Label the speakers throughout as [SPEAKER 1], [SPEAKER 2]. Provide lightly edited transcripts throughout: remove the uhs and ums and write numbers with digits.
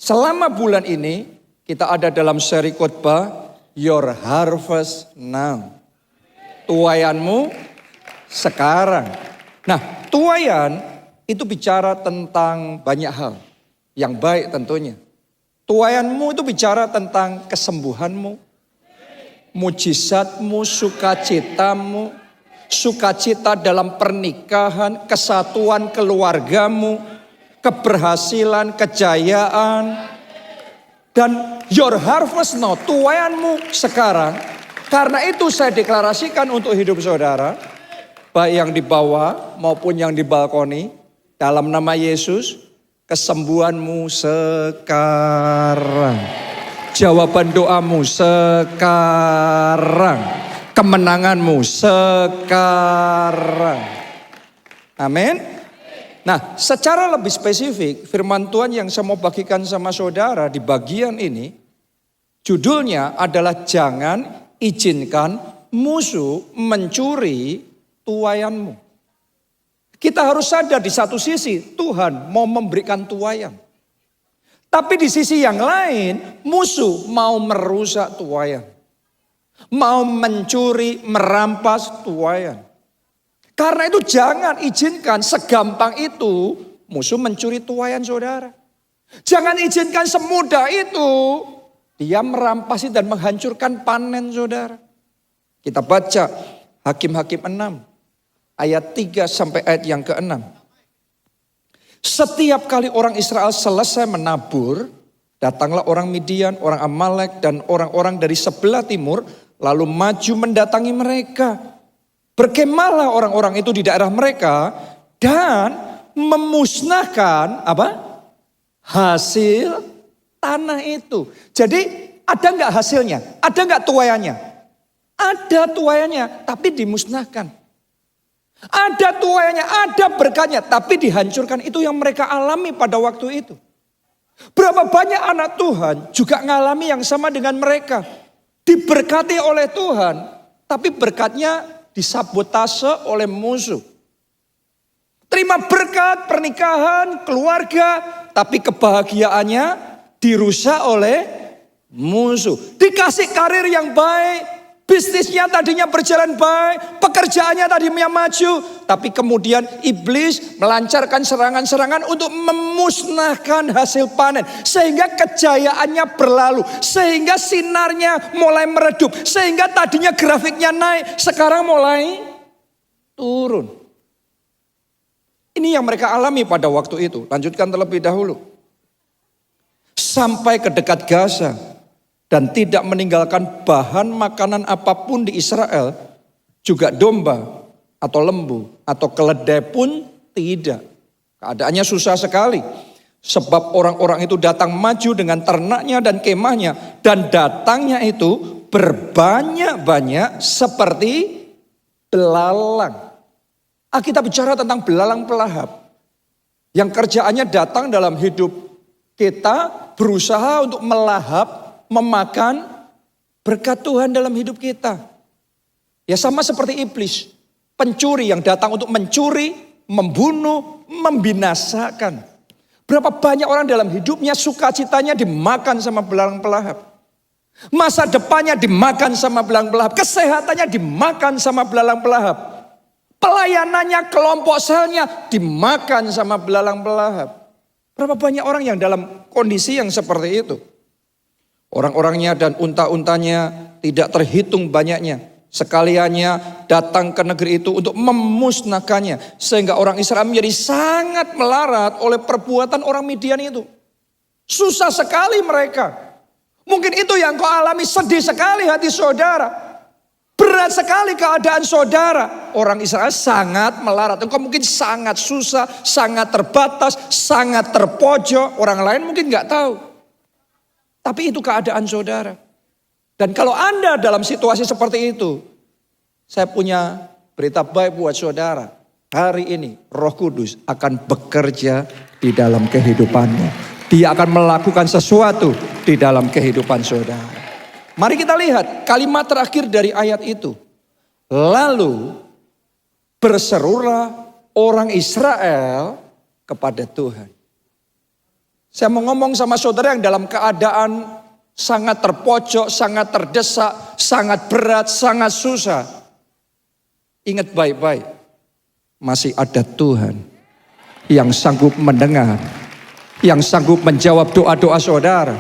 [SPEAKER 1] Selama bulan ini kita ada dalam seri khotbah Your Harvest Now. Tuaianmu sekarang. Nah, tuaian itu bicara tentang banyak hal yang baik tentunya. Tuaianmu itu bicara tentang kesembuhanmu, mujizatmu, sukacitamu, sukacita dalam pernikahan, kesatuan keluargamu, keberhasilan, kejayaan. Dan your harvest now, tuaianmu sekarang. Karena itu saya deklarasikan untuk hidup saudara, baik yang di bawah maupun yang di balkoni, dalam nama Yesus, kesembuhanmu sekarang. Jawaban doamu sekarang. Kemenanganmu sekarang. Amin. Nah, secara lebih spesifik, firman Tuhan yang saya mau bagikan sama saudara di bagian ini, judulnya adalah jangan izinkan musuh mencuri tuaianmu. Kita harus sadar di satu sisi Tuhan mau memberikan tuaian. Tapi di sisi yang lain musuh mau merusak tuaian. Mau mencuri, merampas tuaian. Karena itu jangan izinkan segampang itu musuh mencuri tuaian saudara. Jangan izinkan semudah itu dia merampasi dan menghancurkan panen saudara. Kita baca Hakim-Hakim 6 ayat 3 sampai ayat yang ke-6. Setiap kali orang Israel selesai menabur, datanglah orang Midian, orang Amalek dan orang-orang dari sebelah timur lalu maju mendatangi mereka. Berkemahlah orang-orang itu di daerah mereka dan memusnahkan hasil tanah itu. Jadi ada nggak hasilnya? Ada nggak tuaiannya? Ada tuaiannya, tapi dimusnahkan. Ada tuaiannya, ada berkatnya, tapi dihancurkan. Itu yang mereka alami pada waktu itu. Berapa banyak anak Tuhan juga mengalami yang sama dengan mereka. Diberkati oleh Tuhan, tapi berkatnya disabotase oleh musuh. Terima berkat pernikahan, keluarga, tapi kebahagiaannya dirusak oleh musuh. Dikasih karir yang baik, bisnisnya tadinya berjalan baik, pekerjaannya tadinya maju, tapi kemudian iblis melancarkan serangan-serangan untuk memusnahkan hasil panen. Sehingga kejayaannya berlalu, sehingga sinarnya mulai meredup, sehingga tadinya grafiknya naik, sekarang mulai turun. Ini yang mereka alami pada waktu itu. Lanjutkan terlebih dahulu. Sampai ke dekat Gaza dan tidak meninggalkan bahan makanan apapun di Israel, juga domba atau lembu atau keledai pun tidak. Keadaannya susah sekali. Sebab orang-orang itu datang maju dengan ternaknya dan kemahnya, dan datangnya itu berbanyak-banyak seperti belalang. Kita bicara tentang belalang pelahap yang kerjaannya datang dalam hidup kita, berusaha untuk melahap, memakan berkat Tuhan dalam hidup kita. Ya sama seperti iblis, pencuri yang datang untuk mencuri, membunuh, membinasakan. Berapa banyak orang dalam hidupnya sukacitanya dimakan sama belalang pelahap. Masa depannya dimakan sama belalang pelahap, kesehatannya dimakan sama belalang pelahap. Pelayanannya, kelompok selnya dimakan sama belalang pelahap. Berapa banyak orang yang dalam kondisi yang seperti itu. Orang-orangnya dan unta-untanya tidak terhitung banyaknya. Sekaliannya datang ke negeri itu untuk memusnahkannya. Sehingga orang Israel menjadi sangat melarat oleh perbuatan orang Midian itu. Susah sekali mereka. Mungkin itu yang kau alami, sedih sekali hati saudara. Berat sekali keadaan saudara. Orang Israel sangat melarat. Engkau mungkin sangat susah, sangat terbatas, sangat terpojok. Orang lain mungkin gak tahu. Tapi itu keadaan saudara. Dan kalau Anda dalam situasi seperti itu, saya punya berita baik buat saudara. Hari ini Roh Kudus akan bekerja di dalam kehidupanmu. Dia akan melakukan sesuatu di dalam kehidupan saudara. Mari kita lihat kalimat terakhir dari ayat itu. Lalu berserulah orang Israel kepada Tuhan. Saya mau ngomong sama saudara yang dalam keadaan sangat terpojok, sangat terdesak, sangat berat, sangat susah. Ingat baik-baik, masih ada Tuhan yang sanggup mendengar, yang sanggup menjawab doa-doa saudara,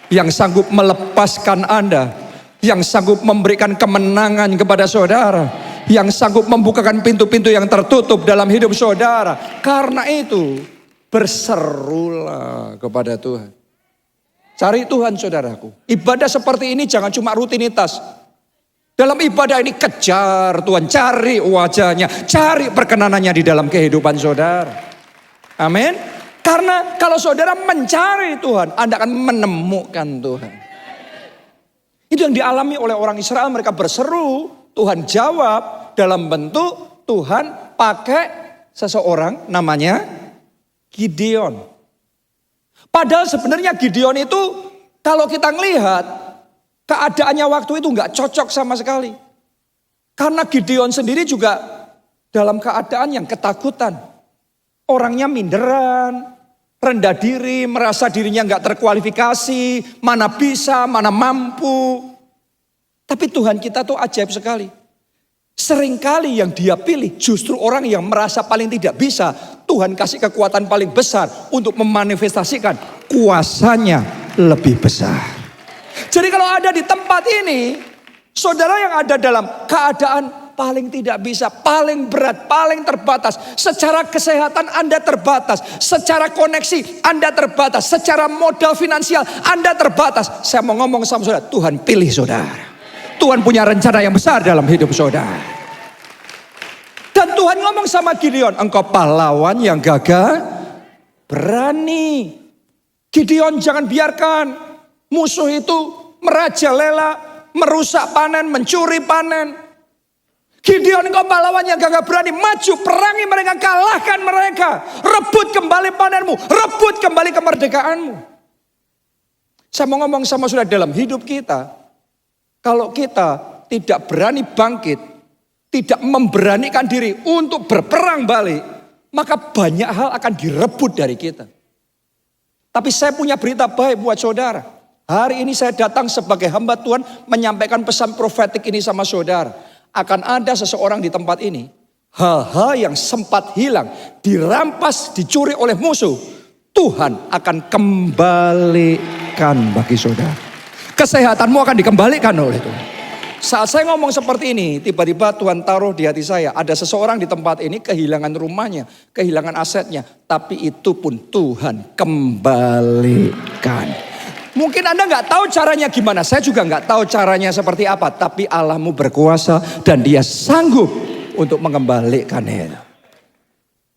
[SPEAKER 1] yang sanggup melepaskan Anda, yang sanggup memberikan kemenangan kepada saudara, yang sanggup membukakan pintu-pintu yang tertutup dalam hidup saudara. Karena itu, berserulah kepada Tuhan. Cari Tuhan saudaraku. Ibadah seperti ini jangan cuma rutinitas. Dalam ibadah ini kejar Tuhan, cari wajahnya, cari perkenanannya di dalam kehidupan saudara. Amin. Karena kalau saudara mencari Tuhan, Anda akan menemukan Tuhan. Itu yang dialami oleh orang Israel. Mereka berseru, Tuhan jawab dalam bentuk Tuhan pakai seseorang namanya Gideon. Padahal sebenarnya Gideon itu kalau kita ngelihat keadaannya waktu itu nggak cocok sama sekali. Karena Gideon sendiri juga dalam keadaan yang ketakutan. Orangnya minderan, rendah diri, merasa dirinya nggak terkualifikasi, mana bisa, mana mampu. Tapi Tuhan kita tuh ajaib sekali. Seringkali yang dia pilih justru orang yang merasa paling tidak bisa. Tuhan kasih kekuatan paling besar untuk memanifestasikan kuasanya lebih besar. Jadi kalau ada di tempat ini, saudara yang ada dalam keadaan paling tidak bisa, paling berat, paling terbatas. Secara kesehatan Anda terbatas, secara koneksi Anda terbatas, secara modal finansial Anda terbatas. Saya mau ngomong sama saudara, Tuhan pilih saudara. Tuhan punya rencana yang besar dalam hidup saudara. Dan Tuhan ngomong sama Gideon, engkau pahlawan yang gagah berani. Gideon jangan biarkan musuh itu merajalela, merusak panen, mencuri panen. Gideon engkau pahlawan yang gagah berani, maju perangi mereka, kalahkan mereka. Rebut kembali panenmu, rebut kembali kemerdekaanmu. Saya mau ngomong sama saudara dalam hidup kita. Kalau kita tidak berani bangkit, tidak memberanikan diri untuk berperang balik, maka banyak hal akan direbut dari kita. Tapi saya punya berita baik buat saudara. Hari ini saya datang sebagai hamba Tuhan menyampaikan pesan profetik ini sama saudara. Akan ada seseorang di tempat ini, hal-hal yang sempat hilang, dirampas, dicuri oleh musuh, Tuhan akan kembalikan bagi saudara. Kesehatanmu akan dikembalikan oleh Tuhan. Saat saya ngomong seperti ini, tiba-tiba Tuhan taruh di hati saya, ada seseorang di tempat ini kehilangan rumahnya, kehilangan asetnya, tapi itu pun Tuhan kembalikan. Mungkin Anda nggak tahu caranya gimana, saya juga nggak tahu caranya seperti apa, tapi Allahmu berkuasa dan Dia sanggup untuk mengembalikan itu.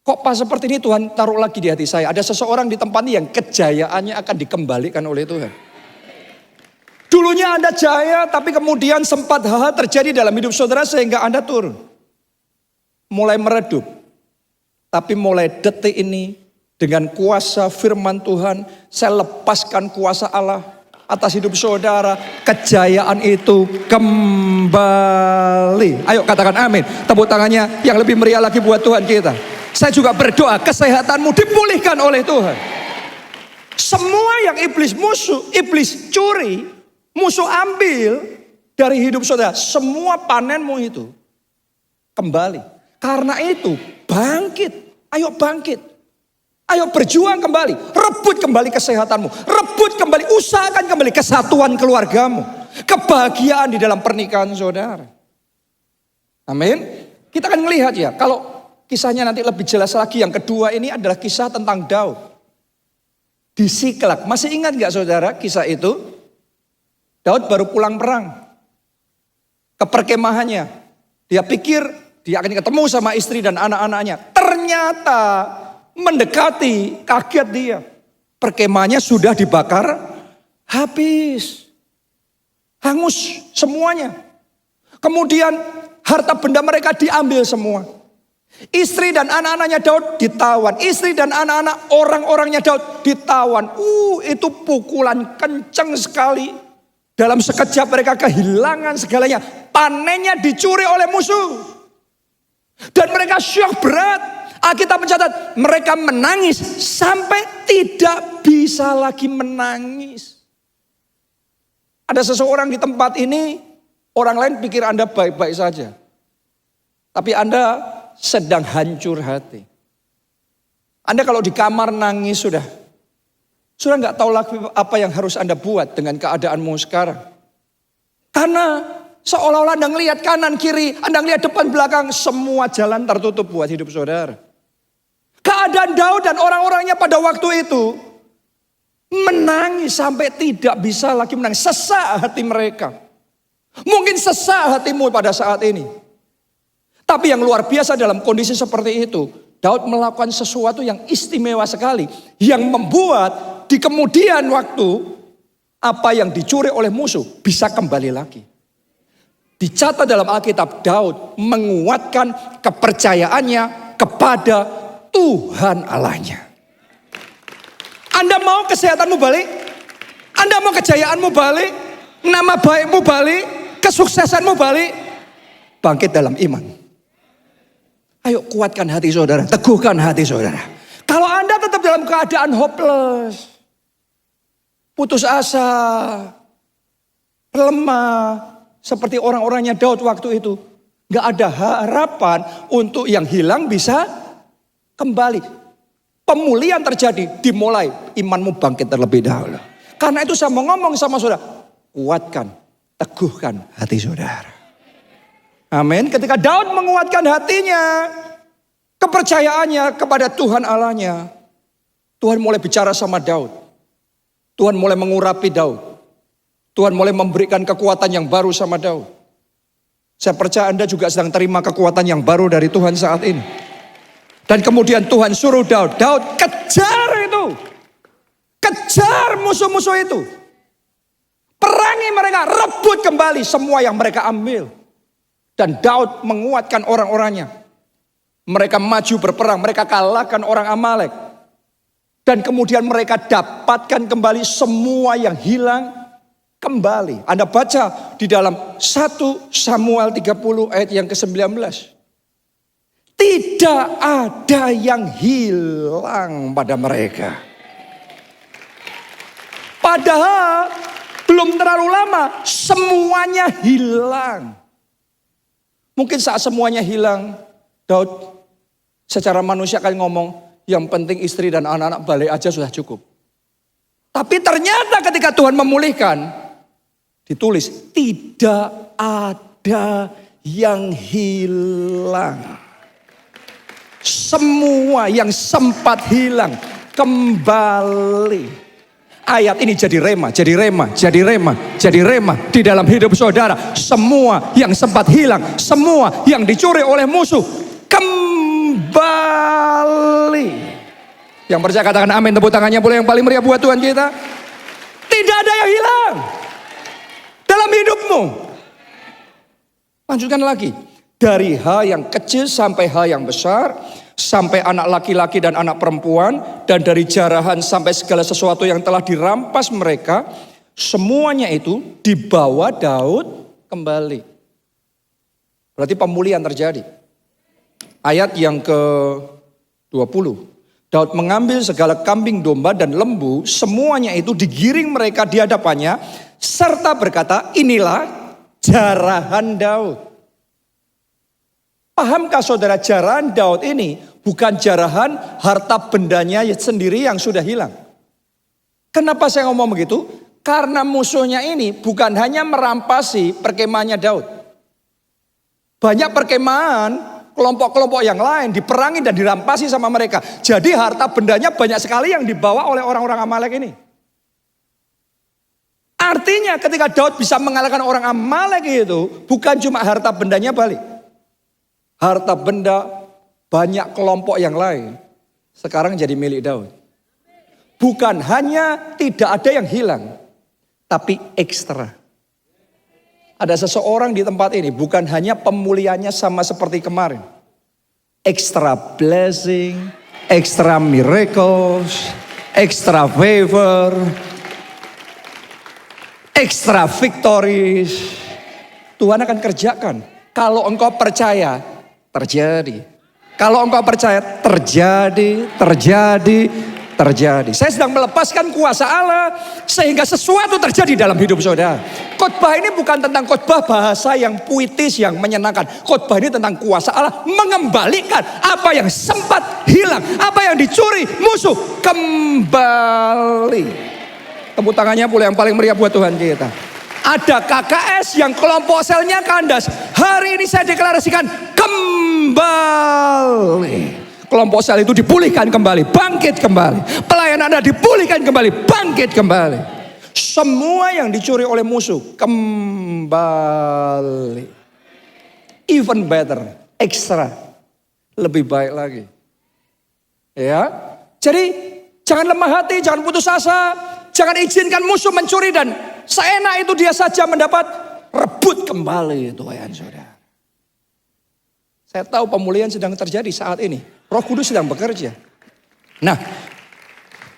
[SPEAKER 1] Kok pas seperti ini Tuhan taruh lagi di hati saya, ada seseorang di tempat ini yang kejayaannya akan dikembalikan oleh Tuhan. Dulunya Anda jaya, tapi kemudian sempat hal-hal terjadi dalam hidup saudara sehingga Anda turun. Mulai meredup. Tapi mulai detik ini, dengan kuasa firman Tuhan, saya lepaskan kuasa Allah atas hidup saudara. Kejayaan itu kembali. Ayo katakan amin. Tepuk tangannya yang lebih meriah lagi buat Tuhan kita. Saya juga berdoa, kesehatanmu dipulihkan oleh Tuhan. Semua yang iblis musuh, iblis curi, musuh ambil dari hidup saudara, semua panenmu itu kembali. Karena itu bangkit, ayo bangkit. Ayo berjuang kembali, rebut kembali kesehatanmu, rebut kembali, usahakan kembali kesatuan keluargamu, kebahagiaan di dalam pernikahan saudara. Amin. Kita akan melihat ya, kalau kisahnya nanti lebih jelas lagi, yang kedua ini adalah kisah tentang Daud. Di Siklak, masih ingat gak saudara kisah itu? Daud baru pulang perang ke perkemahannya. Dia pikir dia akan ketemu sama istri dan anak-anaknya. Ternyata mendekati, kaget dia. Perkemahannya sudah dibakar habis. Hangus semuanya. Kemudian harta benda mereka diambil semua. Istri dan anak-anaknya Daud ditawan. Istri dan anak-anak orang-orangnya Daud ditawan. Itu pukulan kenceng sekali. Dalam sekejap mereka kehilangan segalanya. Panennya dicuri oleh musuh. Dan mereka syok berat. Alkitab mencatat mereka menangis sampai tidak bisa lagi menangis. Ada seseorang di tempat ini, orang lain pikir Anda baik-baik saja. Tapi Anda sedang hancur hati. Anda kalau di kamar nangis sudah nggak tahu lagi apa yang harus Anda buat dengan keadaanmu sekarang. Karena seolah-olah Anda ngelihat kanan kiri, Anda ngelihat depan belakang, semua jalan tertutup buat hidup saudara. Keadaan Daud dan orang-orangnya pada waktu itu menangis sampai tidak bisa lagi menangis. Sesak hati mereka. Mungkin sesak hatimu pada saat ini. Tapi yang luar biasa dalam kondisi seperti itu, Daud melakukan sesuatu yang istimewa sekali. Yang membuat di kemudian waktu, apa yang dicuri oleh musuh bisa kembali lagi. Dicatat dalam Alkitab, Daud menguatkan kepercayaannya kepada Tuhan Allahnya. Anda mau kesehatanmu balik? Anda mau kejayaanmu balik? Nama baikmu balik? Kesuksesanmu balik? Bangkit dalam iman. Ayo kuatkan hati saudara, teguhkan hati saudara. Kalau Anda tetap dalam keadaan hopeless, putus asa, lemah, seperti orang-orangnya Daud waktu itu, gak ada harapan untuk yang hilang bisa kembali. Pemulihan terjadi, dimulai imanmu bangkit terlebih dahulu. Karena itu saya mau ngomong sama saudara, kuatkan, teguhkan hati saudara. Amin. Ketika Daud menguatkan hatinya, kepercayaannya kepada Tuhan Allahnya, Tuhan mulai bicara sama Daud. Tuhan mulai mengurapi Daud. Tuhan mulai memberikan kekuatan yang baru sama Daud. Saya percaya Anda juga sedang terima kekuatan yang baru dari Tuhan saat ini. Dan kemudian Tuhan suruh Daud, Daud kejar itu. Kejar musuh-musuh itu. Perangi mereka, rebut kembali semua yang mereka ambil. Dan Daud menguatkan orang-orangnya. Mereka maju berperang, mereka kalahkan orang Amalek. Dan kemudian mereka dapatkan kembali semua yang hilang kembali. Anda baca di dalam 1 Samuel 30 ayat yang ke-19. Tidak ada yang hilang pada mereka. Padahal belum terlalu lama semuanya hilang. Mungkin saat semuanya hilang, Daud secara manusia akan ngomong, yang penting istri dan anak-anak balik aja sudah cukup. Tapi ternyata ketika Tuhan memulihkan, ditulis, tidak ada yang hilang. Semua yang sempat hilang kembali. Ayat ini jadi rema di dalam hidup saudara. Semua yang sempat hilang, semua yang dicuri oleh musuh kembali. Yang percaya katakan amin, tepuk tangannya boleh yang paling meriah buat Tuhan kita. Tidak ada yang hilang dalam hidupmu. Lanjutkan lagi. Dari hal yang kecil sampai hal yang besar, sampai anak laki-laki dan anak perempuan, dan dari jarahan sampai segala sesuatu yang telah dirampas mereka, semuanya itu dibawa Daud kembali. Berarti pemulihan terjadi. Ayat yang ke-20. Daud mengambil segala kambing domba dan lembu, semuanya itu digiring mereka di hadapannya, serta berkata, inilah jarahan Daud. Pahamkah saudara, jarahan Daud ini bukan jarahan harta bendanya sendiri yang sudah hilang. Kenapa saya ngomong begitu? Karena musuhnya ini bukan hanya merampasi perkemahannya Daud. Banyak perkemahan kelompok-kelompok yang lain diperangi dan dirampasi sama mereka. Jadi harta bendanya banyak sekali yang dibawa oleh orang-orang Amalek ini. Artinya ketika Daud bisa mengalahkan orang Amalek itu, bukan cuma harta bendanya balik. Harta benda banyak kelompok yang lain sekarang jadi milik Daud. Bukan hanya tidak ada yang hilang, tapi ekstra. Ada seseorang di tempat ini bukan hanya pemulihannya sama seperti kemarin. Extra blessing, extra miracles, extra favor, extra victories. Tuhan akan kerjakan kalau engkau percaya. Terjadi. Kalau engkau percaya, terjadi. Saya sedang melepaskan kuasa Allah sehingga sesuatu terjadi dalam hidup saudara. Khotbah ini bukan tentang khotbah bahasa yang puitis yang menyenangkan. Khotbah ini tentang kuasa Allah mengembalikan apa yang sempat hilang, apa yang dicuri musuh kembali. Tepuk tangannya pula yang paling meriah buat Tuhan kita. Ada KKS yang kelompok selnya kandas. Hari ini saya deklarasikan kembali. Kelompok sel itu dipulihkan kembali, bangkit kembali. Pelayanan Anda dipulihkan kembali, bangkit kembali. Semua yang dicuri oleh musuh kembali. Even better, extra, lebih baik lagi. Ya, jadi jangan lemah hati, jangan putus asa, jangan izinkan musuh mencuri dan seenak itu dia saja mendapat, rebut kembali itu saudara. Saya tahu pemulihan sedang terjadi saat ini. Roh Kudus sedang bekerja. Nah,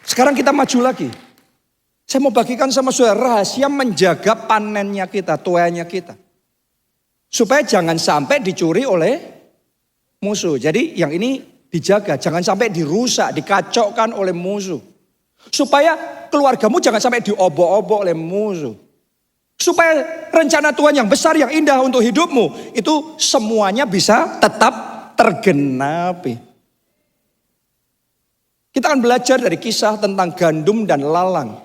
[SPEAKER 1] sekarang kita maju lagi. Saya mau bagikan sama saudara rahasia menjaga panennya kita, tuainya kita. Supaya jangan sampai dicuri oleh musuh. Jadi yang ini dijaga, jangan sampai dirusak, dikacaukan oleh musuh. Supaya keluargamu jangan sampai diobok-obok oleh musuh. Supaya rencana Tuhan yang besar, yang indah untuk hidupmu, itu semuanya bisa tetap tergenapi. Kita akan belajar dari kisah tentang gandum dan lalang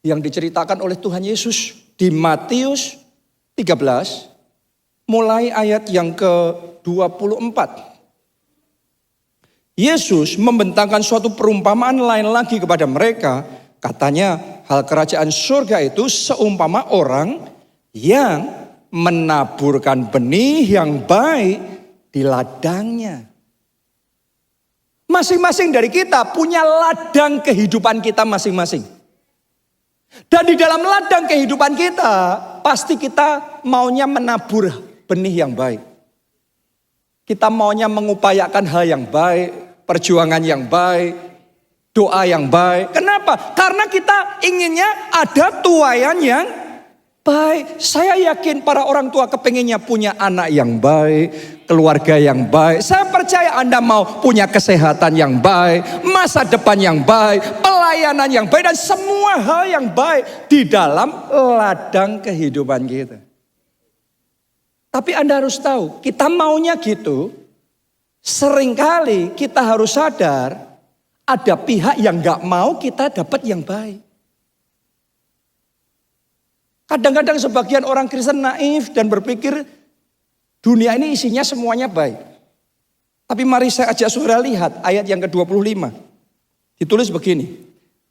[SPEAKER 1] yang diceritakan oleh Tuhan Yesus di Matius 13, mulai ayat yang ke-24. Yesus membentangkan suatu perumpamaan lain lagi kepada mereka. Katanya, hal kerajaan surga itu seumpama orang yang menaburkan benih yang baik di ladangnya. Masing-masing dari kita punya ladang kehidupan kita masing-masing. Dan di dalam ladang kehidupan kita, pasti kita maunya menabur benih yang baik. Kita maunya mengupayakan hal yang baik, perjuangan yang baik, doa yang baik. Kenapa? Karena kita inginnya ada tuaian yang baik. Saya yakin para orang tua kepenginnya punya anak yang baik, keluarga yang baik. Saya percaya Anda mau punya kesehatan yang baik, masa depan yang baik, pelayanan yang baik, dan semua hal yang baik di dalam ladang kehidupan kita. Tapi Anda harus tahu, kita maunya gitu. Seringkali kita harus sadar, ada pihak yang gak mau kita dapat yang baik. Kadang-kadang sebagian orang Kristen naif dan berpikir dunia ini isinya semuanya baik. Tapi mari saya ajak saudara lihat ayat yang ke-25. Ditulis begini.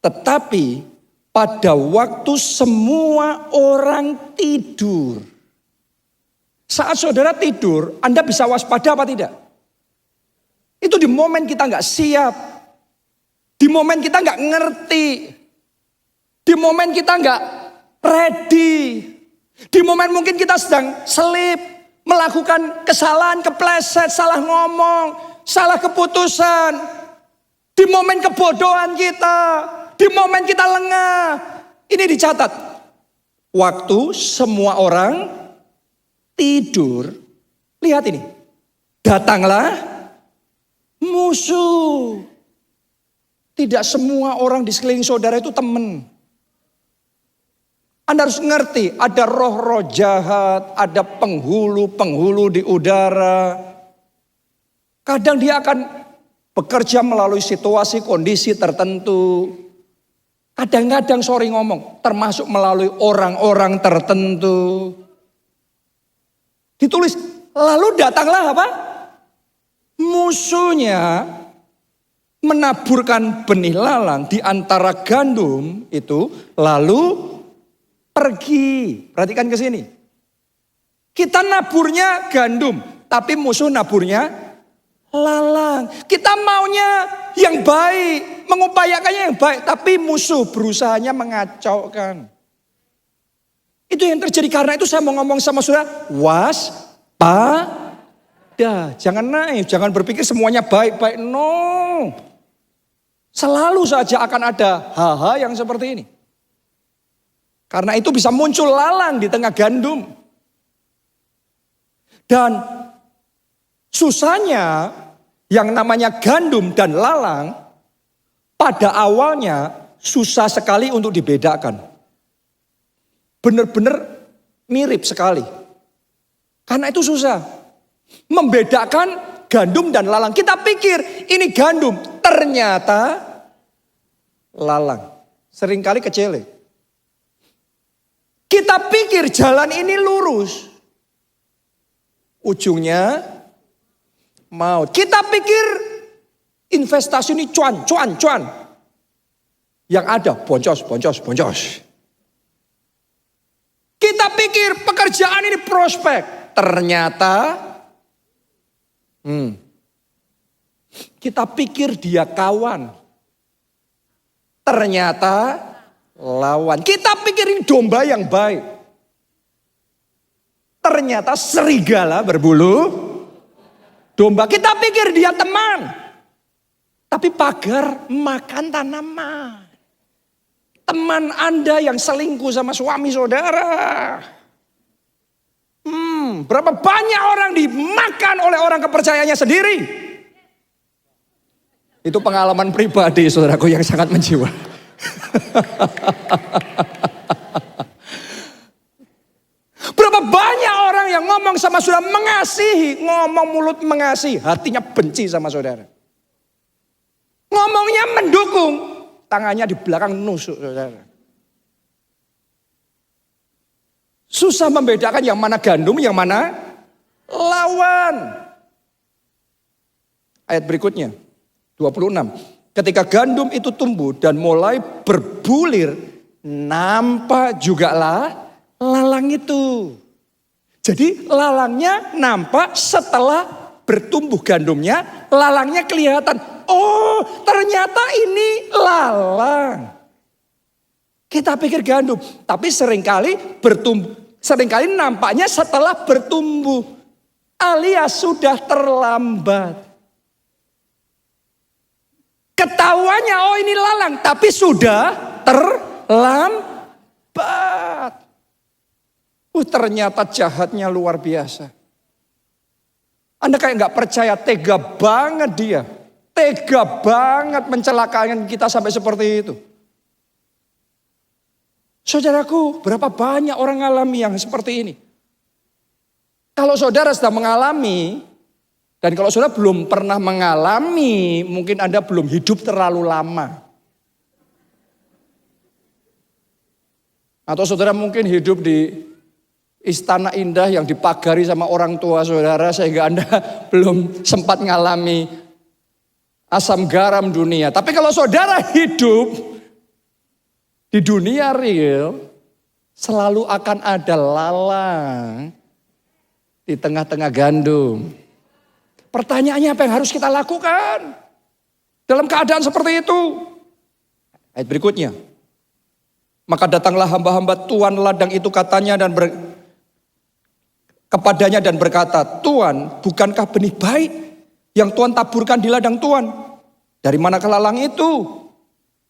[SPEAKER 1] Tetapi pada waktu semua orang tidur. Saat saudara tidur, Anda bisa waspada apa tidak? Itu di momen kita gak siap. Di momen kita nggak ngerti. Di momen kita nggak ready. Di momen mungkin kita sedang selip. Melakukan kesalahan, kepleset, salah ngomong, salah keputusan. Di momen kebodohan kita. Di momen kita lengah. Ini dicatat. Waktu semua orang tidur. Lihat ini. Datanglah musuh. Tidak semua orang di sekeliling saudara itu teman. Anda harus ngerti, ada roh-roh jahat, ada penghulu-penghulu di udara. Kadang dia akan bekerja melalui situasi, kondisi tertentu. Kadang-kadang sorry ngomong, termasuk melalui orang-orang tertentu. Ditulis, lalu datanglah apa? Musuhnya menaburkan benih lalang di antara gandum itu, lalu pergi. Perhatikan ke sini. Kita naburnya gandum, tapi musuh naburnya lalang. Kita maunya yang baik, mengupayakannya yang baik, tapi musuh berusahanya mengacaukan. Itu yang terjadi. Karena itu saya mau ngomong sama saudara, waspada. Jangan naif, jangan berpikir semuanya baik-baik. No. Selalu saja akan ada hal-hal yang seperti ini. Karena itu bisa muncul lalang di tengah gandum. Dan susahnya Yang namanya gandum dan lalang pada awalnya susah sekali untuk dibedakan. Benar-benar mirip sekali. Karena itu susah. Membedakan gandum dan lalang. Kita pikir ini gandum, ternyata lalang. Seringkali kecele. Kita pikir jalan ini lurus. Ujungnya maut. Kita pikir investasi ini cuan. Yang ada boncos. Kita pikir pekerjaan ini prospek. Ternyata kita pikir dia kawan. Ternyata lawan. Kita pikir ini domba yang baik. Ternyata serigala berbulu domba. Kita pikir dia teman. Tapi pagar makan tanaman. Teman Anda yang selingkuh sama suami saudara. Berapa banyak orang dimakan oleh orang kepercayaannya sendiri. Itu pengalaman pribadi saudaraku yang sangat menjiwa. Berapa banyak orang yang ngomong sama saudara mengasihi, ngomong mulut mengasihi, hatinya benci sama saudara. Ngomongnya mendukung, tangannya di belakang nusuk saudara. Susah membedakan yang mana gandum, yang mana lawan. Ayat berikutnya, 26. Ketika gandum itu tumbuh dan mulai berbulir, nampak jugalah lalang itu. Jadi lalangnya nampak setelah bertumbuh gandumnya, lalangnya kelihatan. Oh, ternyata ini lalang. Kita pikir gandum, tapi seringkali nampaknya setelah bertumbuh, alias sudah terlambat. Ketahuannya oh ini lalang, tapi sudah terlambat. Ternyata jahatnya luar biasa. Anda kayak nggak percaya, tega banget dia. Tega banget mencelakakan kita sampai seperti itu. Saudaraku, berapa banyak orang alami yang seperti ini. Kalau saudara sedang mengalami, dan kalau saudara belum pernah mengalami, mungkin Anda belum hidup terlalu lama. Atau saudara mungkin hidup di istana indah yang dipagari sama orang tua saudara, sehingga Anda belum sempat mengalami asam garam dunia. Tapi kalau saudara hidup di dunia real, selalu akan ada lalang di tengah-tengah gandum. Pertanyaannya apa yang harus kita lakukan dalam keadaan seperti itu? Ayat berikutnya. Maka datanglah hamba-hamba Tuan ladang itu katanya kepadanya dan berkata, Tuan, bukankah benih baik yang Tuan taburkan di ladang Tuan? Dari manakah lalang itu?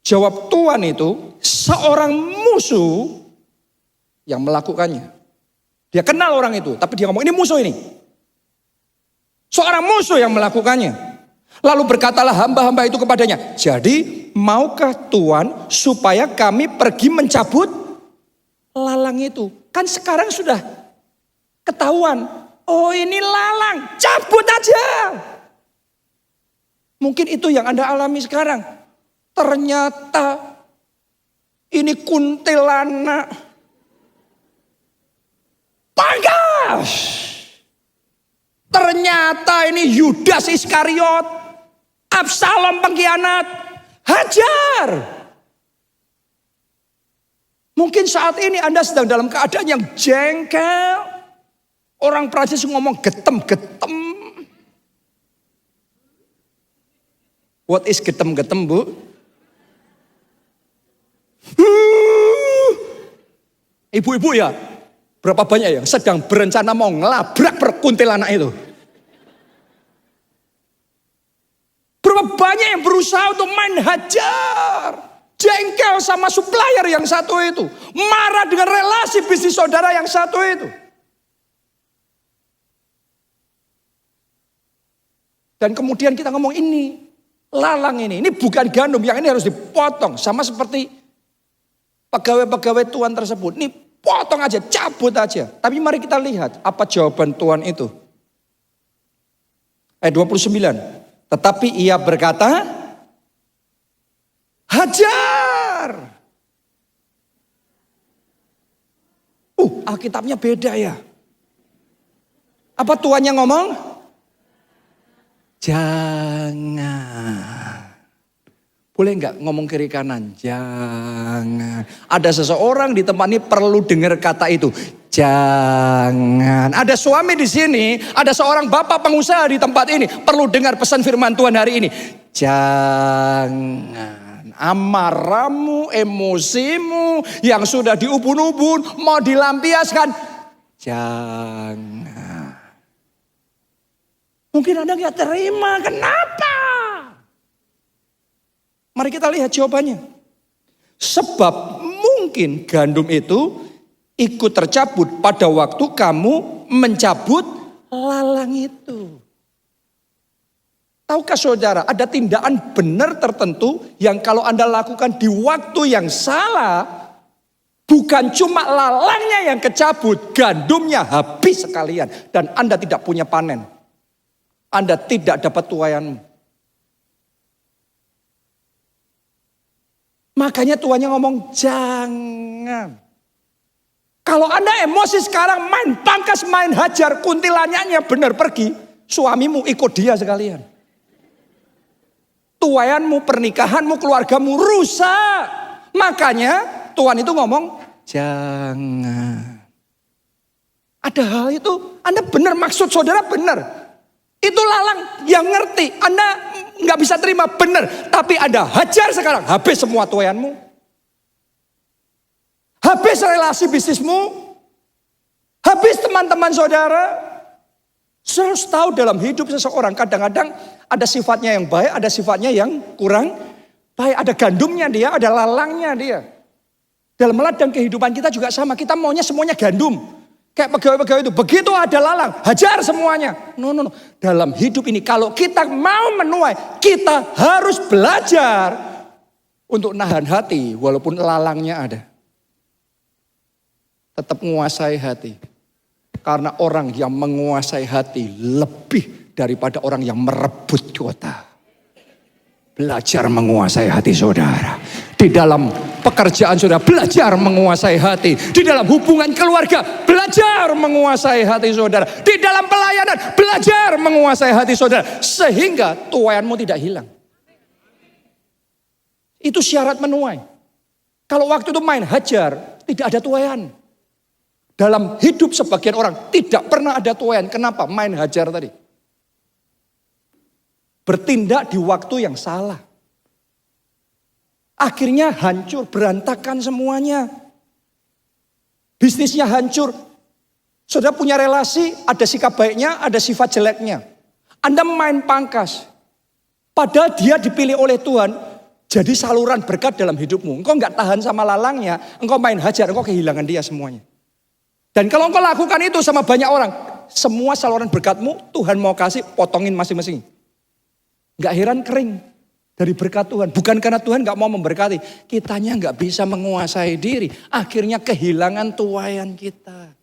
[SPEAKER 1] Jawab Tuan itu, seorang musuh yang melakukannya. Dia kenal orang itu, tapi dia ngomong, ini musuh ini. Seorang musuh yang melakukannya. Lalu berkatalah hamba-hamba itu kepadanya, jadi maukah Tuan supaya kami pergi mencabut lalang itu? Kan sekarang sudah ketahuan, oh ini lalang, cabut aja. Mungkin itu yang Anda alami sekarang. Ternyata ini kuntilanak. Pangkas. Ternyata ini Yudas Iskariot, Absalom pengkhianat, hajar. Mungkin saat ini Anda sedang dalam keadaan yang jengkel. Orang Prancis ngomong getem-getem. What is getem-getem, Bu? Ibu-ibu ya, berapa banyak yang sedang berencana mau ngelabrak perkuntilanak itu. Berapa banyak yang berusaha untuk main hajar. Jengkel sama supplier yang satu itu. Marah dengan relasi bisnis saudara yang satu itu. Dan kemudian kita ngomong ini, lalang ini bukan gandum, yang ini harus dipotong. Sama seperti pegawai-pegawai Tuhan tersebut. Ini potong aja, cabut aja. Tapi mari kita lihat apa jawaban Tuhan itu. Ayat 29. Tetapi ia berkata, hajar. Alkitabnya beda ya. Apa Tuhannya ngomong? Jangan. Boleh nggak ngomong kiri kanan? Jangan. Ada seseorang di tempat ini perlu dengar kata itu. Jangan. Ada suami di sini, ada seorang bapak pengusaha di tempat ini perlu dengar pesan firman Tuhan hari ini. Jangan. Amarahmu, emosimu yang sudah diubun-ubun mau dilampiaskan. Jangan. Mungkin Anda nggak terima. Kenapa? Mari kita lihat jawabannya. Sebab mungkin gandum itu ikut tercabut pada waktu kamu mencabut lalang itu. Tahukah saudara, ada tindakan benar tertentu yang kalau Anda lakukan di waktu yang salah, bukan cuma lalangnya yang kecabut, gandumnya habis sekalian. Dan Anda tidak punya panen. Anda tidak dapat tuaianmu. Makanya tuannya ngomong jangan. Kalau Anda emosi sekarang main pangkas, main hajar, kuntilanaknya benar pergi, suamimu ikut dia sekalian. Tuaianmu, pernikahanmu, keluargamu rusak. Makanya Tuhan itu ngomong jangan. Ada hal itu Anda benar, maksud saudara benar. Itu lalang yang ngerti. Anda nggak bisa terima benar. Tapi Anda hajar sekarang. Habis semua tuaianmu. Habis relasi bisnismu. Habis teman-teman saudara. Saya harus tahu dalam hidup seseorang kadang-kadang ada sifatnya yang baik, ada sifatnya yang kurang baik. Ada gandumnya dia, ada lalangnya dia. Dalam ladang kehidupan kita juga sama. Kita maunya semuanya gandum. Kayak pegawai-pegawai itu. Begitu ada lalang, hajar semuanya. No. Dalam hidup ini kalau kita mau menuai, kita harus belajar untuk nahan hati walaupun lalangnya ada. Tetap menguasai hati. Karena orang yang menguasai hati lebih daripada orang yang merebut kota. Belajar menguasai hati saudara. Di dalam pekerjaan saudara, belajar menguasai hati. Di dalam hubungan keluarga, belajar menguasai hati saudara. Di dalam pelayanan, belajar menguasai hati saudara. Sehingga tuaianmu tidak hilang. Itu syarat menuai. Kalau waktu itu main hajar, tidak ada tuaian. Dalam hidup sebagian orang tidak pernah ada tuaian. Kenapa? Main hajar tadi. Bertindak di waktu yang salah. Akhirnya hancur, berantakan semuanya. Bisnisnya hancur. Saudara punya relasi, ada sikap baiknya, ada sifat jeleknya. Anda main pangkas. Padahal dia dipilih oleh Tuhan jadi saluran berkat dalam hidupmu. Engkau nggak tahan sama lalangnya, engkau main hajar, engkau kehilangan dia semuanya. Dan kalau engkau lakukan itu sama banyak orang, semua saluran berkatmu Tuhan mau kasih, potongin masing-masing. Gak heran kering dari berkat Tuhan. Bukan karena Tuhan gak mau memberkati. Kitanya gak bisa menguasai diri. Akhirnya kehilangan tuaian kita.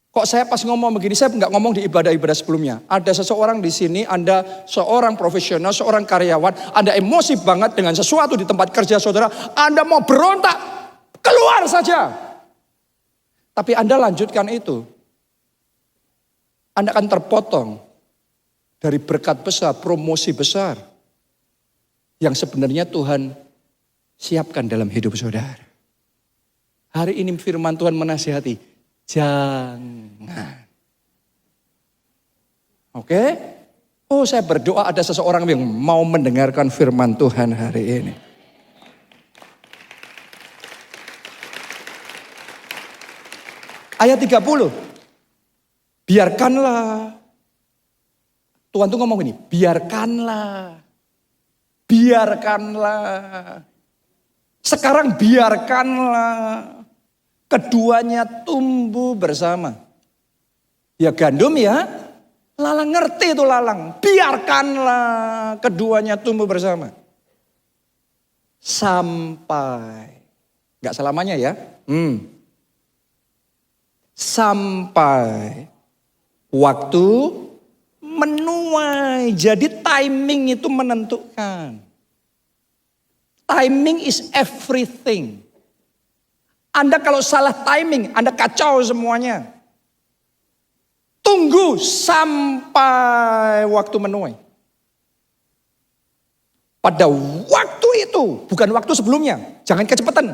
[SPEAKER 1] Kok saya pas ngomong begini, saya gak ngomong di ibadah-ibadah sebelumnya. Ada seseorang di sini, Anda seorang profesional, seorang karyawan. Anda emosi banget dengan sesuatu di tempat kerja saudara. Anda mau berontak, keluar saja. Tapi Anda lanjutkan itu. Anda akan terpotong dari berkat besar, promosi besar. Yang sebenarnya Tuhan siapkan dalam hidup saudara. Hari ini firman Tuhan menasihati. Jangan. Oke? Oh, saya berdoa ada seseorang yang mau mendengarkan firman Tuhan hari ini. Ayat 30. Biarkanlah. Tuhan tuh ngomong ini, biarkanlah. Biarkanlah. Sekarang biarkanlah. Keduanya tumbuh bersama. Ya gandum ya, Lalang ngerti itu lalang. Biarkanlah keduanya tumbuh bersama. Sampai. Gak selamanya ya. Sampai waktu menuai. Jadi timing itu menentukan. Timing is everything. Anda kalau salah timing, Anda kacau semuanya. Tunggu sampai waktu menuai. Pada waktu itu, bukan waktu sebelumnya. Jangan kecepatan.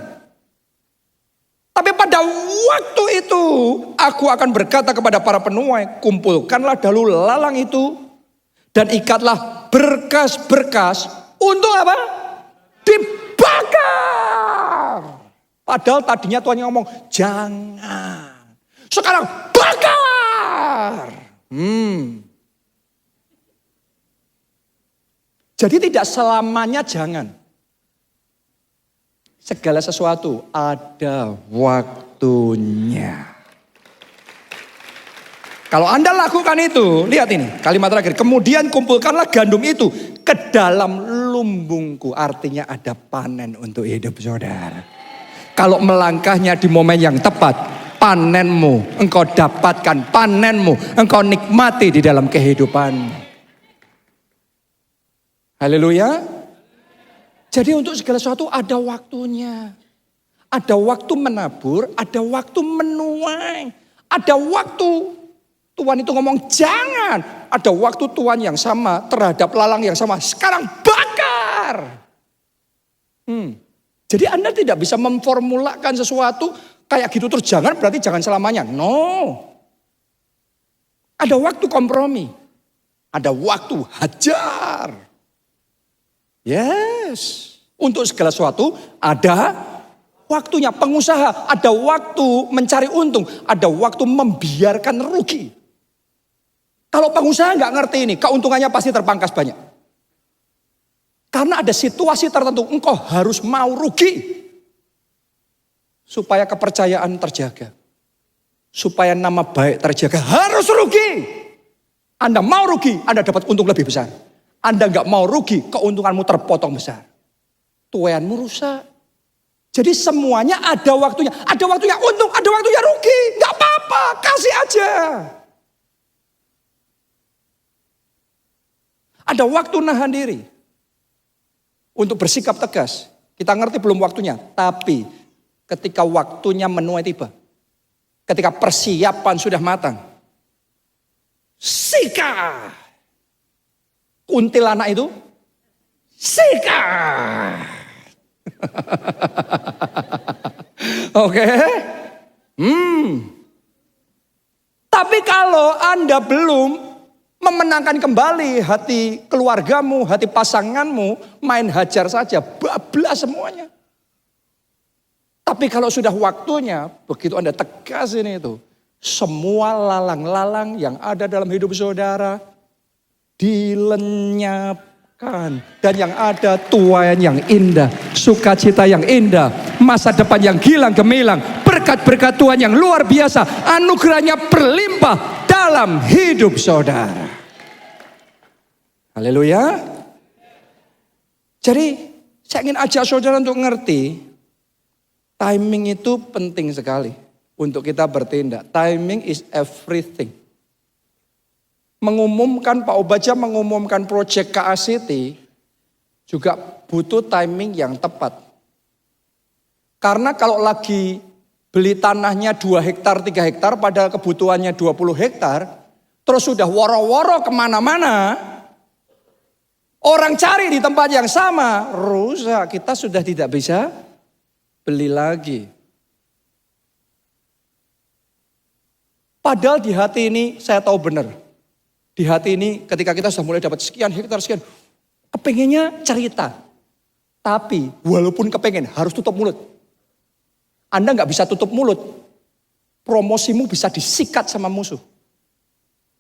[SPEAKER 1] Tapi pada waktu itu, aku akan berkata kepada para penuai, kumpulkanlah dahulu lalang itu, dan ikatlah berkas-berkas untuk apa? Dibakar. Padahal tadinya Tuhan yang ngomong, jangan. Sekarang bakar. Jadi tidak selamanya jangan. Segala sesuatu ada waktunya. Kalau Anda lakukan itu, lihat ini kalimat terakhir. Kemudian kumpulkanlah gandum itu ke dalam lumbungku. Artinya ada panen untuk hidup saudara. Kalau melangkahnya di momen yang tepat, panenmu engkau dapatkan, panenmu engkau nikmati di dalam kehidupan. Haleluya. Jadi untuk segala sesuatu ada waktunya. Ada waktu menabur, ada waktu menuai. Ada waktu Tuhan itu ngomong jangan. Ada waktu Tuhan yang sama terhadap lalang yang sama. Sekarang bakar. Jadi Anda tidak bisa memformulakan sesuatu kayak gitu terus jangan berarti jangan selamanya. No. Ada waktu kompromi. Ada waktu hajar. Yes. Untuk segala sesuatu ada waktunya. Pengusaha ada waktu mencari untung. Ada waktu membiarkan rugi. Kalau pengusaha nggak ngerti ini, keuntungannya pasti terpangkas banyak. Karena ada situasi tertentu, engkau harus mau rugi. Supaya kepercayaan terjaga. Supaya nama baik terjaga, harus rugi. Anda mau rugi, Anda dapat untung lebih besar. Anda nggak mau rugi, keuntunganmu terpotong besar. Tuayanmu rusak. Jadi semuanya ada waktunya. Ada waktunya untung, ada waktunya rugi. Nggak apa-apa, kasih aja. Ada waktu nahan diri. Untuk bersikap tegas. Kita ngerti belum waktunya. Tapi ketika waktunya menuai tiba. Ketika persiapan sudah matang. Sika. Kuntilanak itu. Sika. Oke. Tapi kalau Anda belum memenangkan kembali hati keluargamu, hati pasanganmu, main hajar saja, bablas semuanya. Tapi kalau sudah waktunya, begitu Anda tegas ini itu, semua lalang-lalang yang ada dalam hidup saudara dilenyapkan. Dan yang ada tuayan yang indah, sukacita yang indah, masa depan yang gilang gemilang, berkat-berkat Tuhan yang luar biasa, anugerahnya berlimpah dalam hidup saudara. Haleluya. Jadi saya ingin ajak saudara untuk ngerti, timing itu penting sekali untuk kita bertindak. Timing is everything. Mengumumkan, Pak Obaja mengumumkan proyek KACT juga butuh timing yang tepat. Karena kalau lagi beli tanahnya 2 hektar, 3 hektar, padahal kebutuhannya 20 hektar, terus sudah woro-woro kemana-mana, orang cari di tempat yang sama, rusak. Kita sudah tidak bisa beli lagi. Padahal di hati ini saya tahu benar. Di hati ini ketika kita sudah mulai dapat sekian hektar, sekian, kepengennya cerita. Tapi walaupun kepengen harus tutup mulut. Anda nggak bisa tutup mulut. Promosimu bisa disikat sama musuh.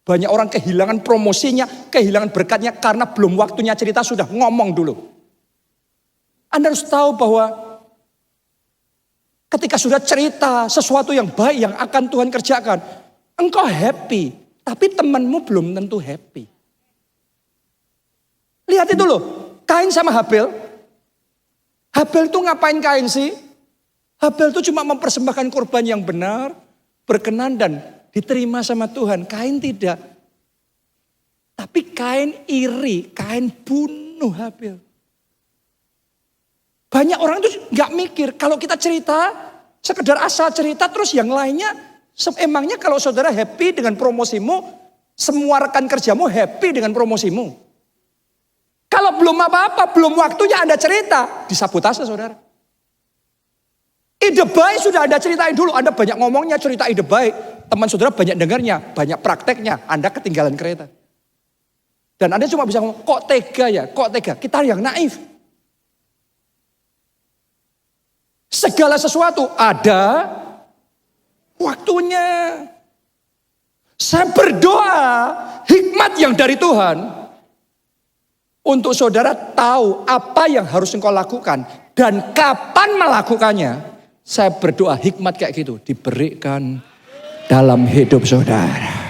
[SPEAKER 1] Banyak orang kehilangan promosinya, kehilangan berkatnya karena belum waktunya cerita sudah ngomong dulu. Anda harus tahu bahwa ketika sudah cerita sesuatu yang baik yang akan Tuhan kerjakan, engkau happy. Tapi temanmu belum tentu happy. Lihat itu loh, Kain sama Habel. Habel tuh ngapain Kain sih? Habel tuh cuma mempersembahkan korban yang benar, berkenan dan diterima sama Tuhan. Kain tidak. Tapi Kain iri, Kain bunuh Habel. Banyak orang tuh gak mikir, kalau kita cerita, sekedar asal cerita terus yang lainnya, emangnya kalau saudara happy dengan promosimu, semua rekan kerjamu happy dengan promosimu. Kalau belum apa-apa, belum waktunya Anda cerita, disabotase saudara. Ide baik sudah Anda ceritain dulu, Anda banyak ngomongnya cerita ide baik. Teman saudara banyak dengarnya, banyak prakteknya, Anda ketinggalan kereta. Dan Anda cuma bisa ngomong, kok tega ya, kok tega. Kita yang naif. Segala sesuatu ada waktunya. Saya berdoa hikmat yang dari Tuhan untuk saudara tahu apa yang harus engkau lakukan dan kapan melakukannya. Saya berdoa hikmat kayak gitu diberikan dalam hidup saudara.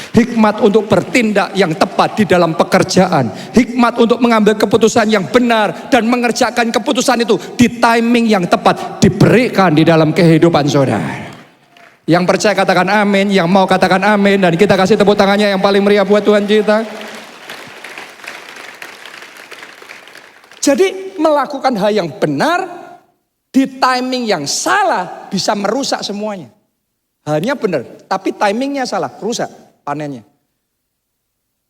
[SPEAKER 1] Hikmat untuk bertindak yang tepat di dalam pekerjaan. Hikmat untuk mengambil keputusan yang benar dan mengerjakan keputusan itu di timing yang tepat diberikan di dalam kehidupan saudara. Yang percaya katakan amin, yang mau katakan amin, dan kita kasih tepuk tangannya yang paling meriah buat Tuhan kita. Jadi melakukan hal yang benar di timing yang salah bisa merusak semuanya. Halnya benar, tapi timingnya salah, rusak panennya.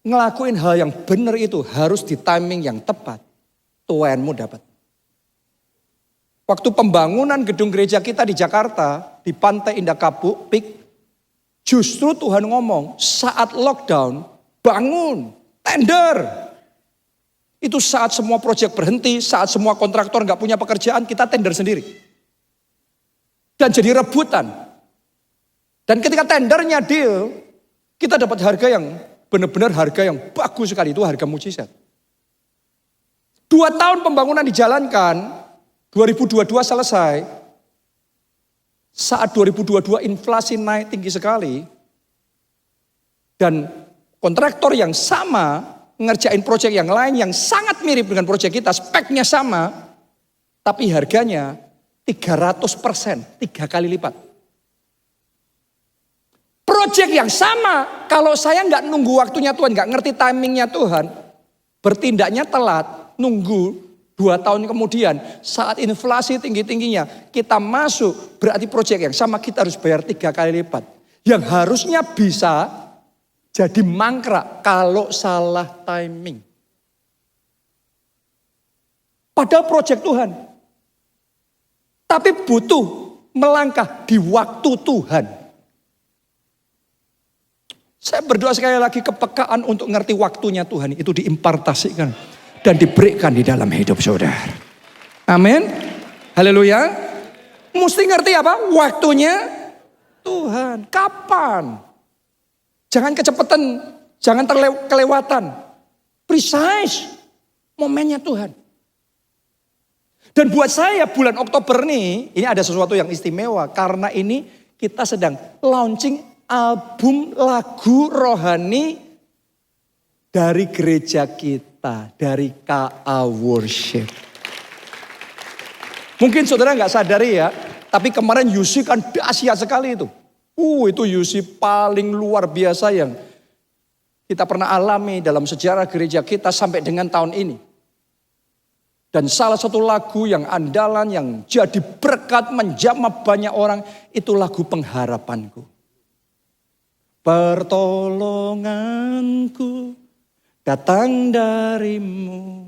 [SPEAKER 1] Ngelakuin hal yang benar itu harus di timing yang tepat. Tuhanmu dapat. Waktu pembangunan gedung gereja kita di Jakarta, di Pantai Indah Kapuk, Pik, justru Tuhan ngomong saat lockdown, bangun, tender. Itu saat semua proyek berhenti, saat semua kontraktor nggak punya pekerjaan, kita tender sendiri. Dan jadi rebutan. Dan ketika tendernya deal, kita dapat harga yang benar-benar harga yang bagus sekali. Itu harga mujizat. 2 tahun pembangunan dijalankan, 2022 selesai. Saat 2022 inflasi naik tinggi sekali. Dan kontraktor yang sama ngerjain proyek yang lain yang sangat mirip dengan proyek kita, speknya sama, tapi harganya 300%, 3 kali lipat. Proyek yang sama, kalau saya nggak nunggu waktunya Tuhan, nggak ngerti timingnya Tuhan, bertindaknya telat, nunggu 2 tahun kemudian, saat inflasi tinggi-tingginya, kita masuk, berarti proyek yang sama kita harus bayar 3 kali lipat. Yang harusnya bisa jadi mangkrak kalau salah timing. Padahal proyek Tuhan. Tapi butuh melangkah di waktu Tuhan. Saya berdoa sekali lagi kepekaan untuk ngerti waktunya Tuhan itu diimpartasikan dan diberikan di dalam hidup saudara. Amin. Haleluya. Mesti ngerti apa? Waktunya Tuhan. Kapan? Jangan kecepatan, jangan kelewatan. Precise momennya Tuhan. Dan buat saya bulan Oktober ini ada sesuatu yang istimewa. Karena ini kita sedang launching album lagu rohani dari gereja kita. Dari KA Worship. Mungkin saudara gak sadari ya. Tapi kemarin Yusi kan dahsyat sekali itu. Itu Yusi paling luar biasa yang kita pernah alami dalam sejarah gereja kita sampai dengan tahun ini. Dan salah satu lagu yang andalan yang jadi berkat menjamah banyak orang itu lagu Pengharapanku. Pertolonganku datang darimu,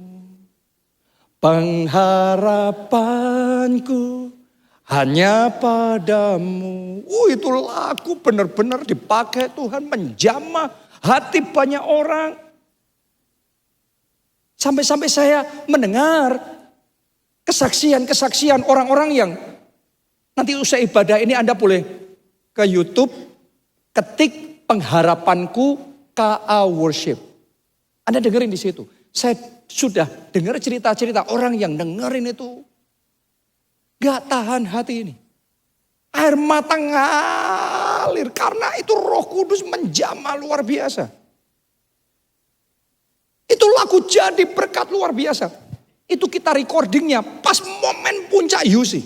[SPEAKER 1] pengharapanku hanya padamu. Itu lagu benar-benar dipakai Tuhan menjamah hati banyak orang. Sampai-sampai saya mendengar kesaksian-kesaksian orang-orang yang nanti usai ibadah ini Anda boleh ke YouTube, ketik Pengharapanku KA Worship. Anda dengerin di situ. Saya sudah dengar cerita-cerita orang yang dengerin itu. Gak tahan hati ini. Air mata mengalir. Karena itu Roh Kudus menjamah luar biasa. Itu lagu jadi berkat luar biasa. Itu kita recordingnya pas momen puncak UC.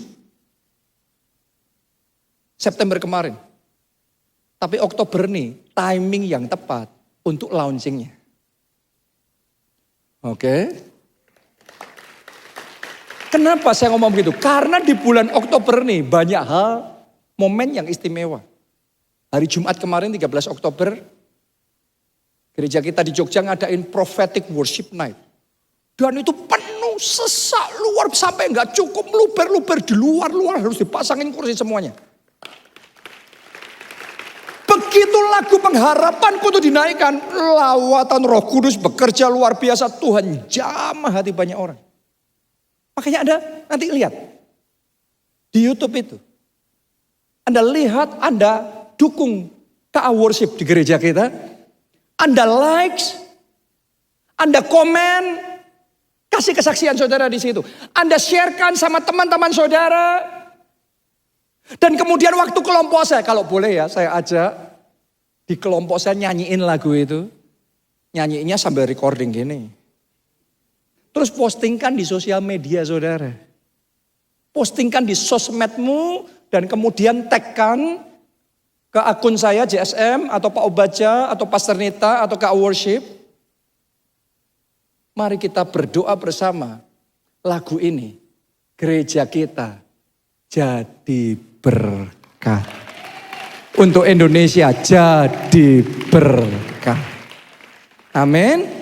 [SPEAKER 1] September kemarin. Tapi Oktober nih timing yang tepat untuk launchingnya. Oke. Kenapa saya ngomong begitu? Karena di bulan Oktober nih banyak hal, momen yang istimewa. Hari Jumat kemarin 13 Oktober, gereja kita di Jogja ngadain prophetic worship night. Dan itu penuh sesak luar sampai nggak cukup luber-luber di luar harus dipasangin kursi semuanya. Begitu lagu pengharapan itu dinaikkan, lawatan Roh Kudus bekerja luar biasa. Tuhan jamah hati banyak orang. Makanya Anda nanti lihat di YouTube itu. Anda lihat, Anda dukung KA Worship di gereja kita. Anda likes, Anda komen, kasih kesaksian saudara di situ. Anda sharekan sama teman-teman saudara. Dan kemudian waktu kelompok saya, kalau boleh ya saya ajak di kelompok saya nyanyiin lagu itu. Nyanyiinnya sambil recording gini. Terus postingkan di sosial media saudara. Postingkan di sosmedmu dan kemudian tagkan ke akun saya JSM atau Pak Obaja atau Pastor Nita atau KA Worship. Mari kita berdoa bersama. Lagu ini gereja kita jadi berkat. Untuk Indonesia jadi berkat. Amin.